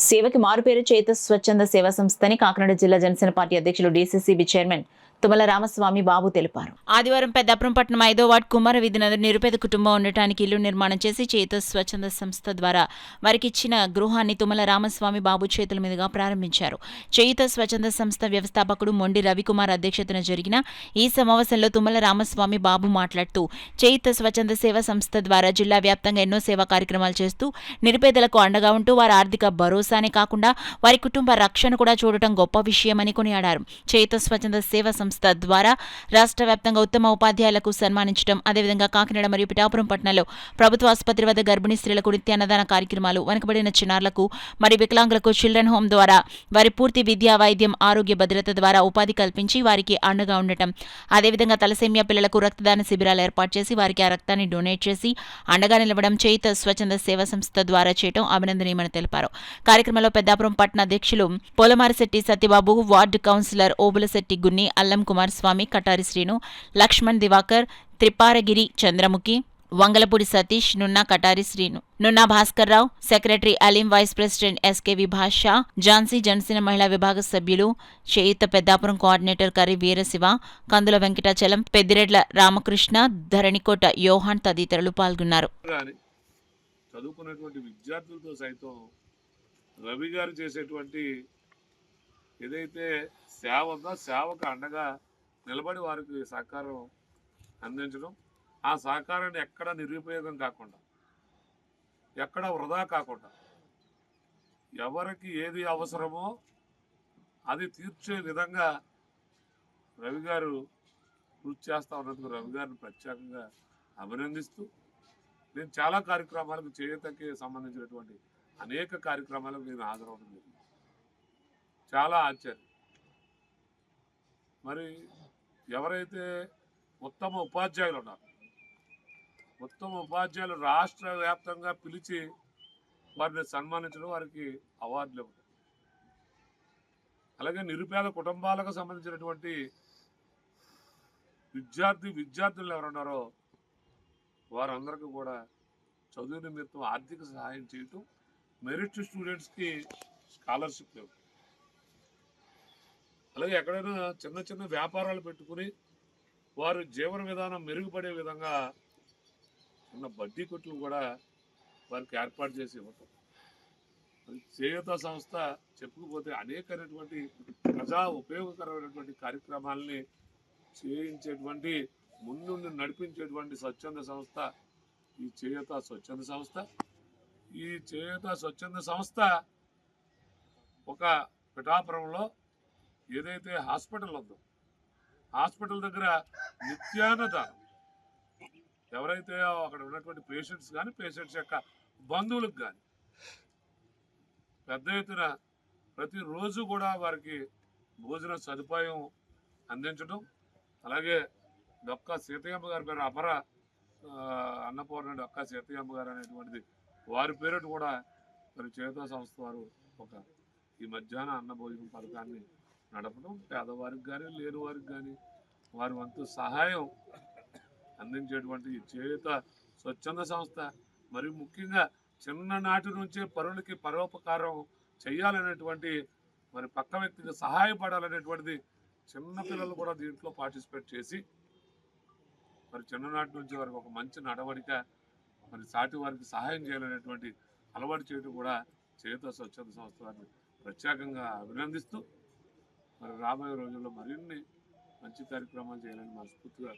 సేవకి మారుపేరు చేత స్వచ్ఛంద సేవా సంస్థని కాకినాడ జిల్లా జనసేన పార్టీ అధ్యక్షులు డీసీసీబీ చైర్మన్ తుమ్మల రామస్వామి బాబు తెలిపారు. ఆదివారం పెద్దాపురం పట్టణం 5వ వార్డు కుమార వీధి నందు నిరుపేద కుటుంబం ఉండటానికి ఇల్లు నిర్మాణం చేసి చేత స్వచ్ఛంద సంస్థ ద్వారా వారికిచ్చిన గృహాన్ని తుమ్మల రామస్వామి బాబు చేతుల మీదుగా ప్రారంభించారు. చేయుత స్వచ్ఛంద సంస్థ వ్యవస్థాపకుడు మొండి రవికుమార్ అధ్యక్షతన జరిగిన ఈ సమావేశంలో తుమ్మల రామస్వామి బాబు మాట్లాడుతూ చేయుత స్వచ్ఛంద సేవా సంస్థ ద్వారా జిల్లా వ్యాప్తంగా ఎన్నో సేవా కార్యక్రమాలు చేస్తూ నిరుపేదలకు అండగా ఉంటూ వారి ఆర్థిక భరోసానే కాకుండా వారి కుటుంబ రక్షణ కూడా చూడటం గొప్ప విషయమని కొనియాడారు. చేయుత స్వచ్ఛంద సేవా సంస్థ ద్వారా రాష్ట్ర వ్యాప్తంగా ఉత్తమ ఉపాధ్యాయులకు సన్మానించడం, అదేవిధంగా కాకినాడ మరియు పిఠాపురం పట్టణంలో ప్రభుత్వ ఆసుపత్రి వద్ద గర్భిణీ స్త్రీలకు నిత్యాన్నదాన కార్యక్రమాలు, వెనుకబడిన చిన్నారులకు మరియు వికలాంగులకు చిల్డ్రన్ హోమ్ ద్వారా వారి పూర్తి విద్యా, వైద్యం, ఆరోగ్య భద్రత ద్వారా ఉపాధి కల్పించి వారికి అండగా ఉండటం, అదేవిధంగా తలసేమియా పిల్లలకు రక్తదాన శిబిరాలు ఏర్పాటు చేసి వారికి ఆ రక్తాన్ని డొనేట్ చేసి అండగా నిలవడం చేయుత స్వచ్ఛంద సేవా సంస్థ ద్వారా చేయడం అభినందనీయమని తెలిపారు. కార్యక్రమంలో పెద్దాపురం పట్టణ అధ్యక్షులు పోలమారిశెట్టి సత్యబాబు, వార్డు కౌన్సిలర్ ఓబులశెట్టి గున్ని, అల్లం కుమార్ స్వామి, Katari Srinu, Laxman Diwakar, త్రిపారగిరి Chandramukhi, Vangalapudi Satish, Nunna Katari Srinu, Nunna Bhaskar Rao, secretary Aleem, vice president SKV భాషా, ఝాన్సీ జనసేన మహిళా విభాగ సభ్యులు, చేయుత పెద్దాపురం కోఆర్డినేటర్ కరి వీరశివ, కందుల వెంకటాచలం, పెద్దిరెడ్ల రామకృష్ణ, ధరణికోట యోహాన్ తదితరులు పాల్గొన్నారు. చదువుకున్నటువంటి విద్యార్థులతో సైతం రవి గారు చేసేటువంటి ఏదైతే సేవ ఉందో సేవకు అండగా నిలబడి వారికి సహకారం అందించడం, ఆ సహకారాన్ని ఎక్కడ నిరుపయోగం కాకుండా, ఎక్కడ వృధా కాకుండా, ఎవరికి ఏది అవసరమో అది తీర్చే విధంగా రవి గారు కృషి చేస్తూ ఉన్నందుకు రవి గారిని ప్రత్యేకంగా అభినందిస్తూ, నేను చాలా కార్యక్రమాలకు చేయూతకి సంబంధించినటువంటి అనేక కార్యక్రమాలకు నేను హాజరవడం జరిగింది. చాలా ఆశ్చర్యం. మరి ఎవరైతే ఉత్తమ ఉపాధ్యాయులు ఉన్నారో, ఉత్తమ ఉపాధ్యాయులు రాష్ట్ర వ్యాప్తంగా పిలిచి వారిని సన్మానించడం, వారికి అవార్డులు ఇవ్వడం, అలాగే నిరుపేద కుటుంబాలకు సంబంధించినటువంటి విద్యార్థులు ఎవరున్నారో వారందరికీ కూడా చదువు నిమిత్తం ఆర్థిక సహాయం చేయటం, మెరిట్ స్టూడెంట్స్కి స్కాలర్షిప్ ఇవ్వడం, అలాగే ఎక్కడైనా చిన్న చిన్న వ్యాపారాలు పెట్టుకుని వారు జీవన విధానం మెరుగుపడే విధంగా చిన్న బడ్డీ కొట్లు కూడా వారికి ఏర్పాటు చేసి ఇవ్వటం. చేయూత సంస్థ చెప్పుకుపోతే అనేకమైనటువంటి ప్రజా ఉపయోగకరమైనటువంటి కార్యక్రమాలని చేయించేటువంటి, ముందుండి నడిపించేటువంటి స్వచ్ఛంద సంస్థ ఈ చేయూత స్వచ్ఛంద సంస్థ. ఈ చేయూత స్వచ్ఛంద సంస్థ ఒక పిఠాపురంలో ఏదైతే హాస్పిటల్ ఉందో, హాస్పిటల్ దగ్గర నిత్యాన్నదానం, ఎవరైతే అక్కడ ఉన్నటువంటి పేషెంట్స్ కానీ పేషెంట్స్ యొక్క బంధువులకు కానీ పెద్ద ఎత్తున ప్రతిరోజు కూడా వారికి భోజన సదుపాయం అందించడం, అలాగే డొక్కా సీతయ్యమ్మ గారి పేరు అపర అన్నపూర్ణ డొక్కా సీతయ్యమ్మ గారు అనేటువంటిది వారి పేరుట కూడా మరి చేయూత సంస్థ వారు ఒక ఈ మధ్యాహ్న అన్న భోజనం పథకాన్ని నడపడం, పేదవారికి కానీ లేని వారికి కానీ వారి వంతు సహాయం అందించేటువంటి చేయూత స్వచ్ఛంద సంస్థ. మరియు ముఖ్యంగా చిన్ననాటి నుంచే పరులకి పరోపకారం చేయాలనేటువంటి, మరి పక్క వ్యక్తికి సహాయపడాలనేటువంటిది చిన్నపిల్లలు కూడా దీంట్లో పార్టిసిపేట్ చేసి మరి చిన్ననాటి నుంచి వారికి ఒక మంచి నడవడిక, మరి సాటి వారికి సహాయం చేయాలనేటువంటి అలవాటు చేయడం కూడా చేయూత స్వచ్ఛంద సంస్థ వారిని ప్రత్యేకంగా అభినందిస్తూ, మరి రాబోయే రోజుల్లో మరిన్ని మంచి కార్యక్రమాలు చేయాలని మనస్ఫూర్తిగా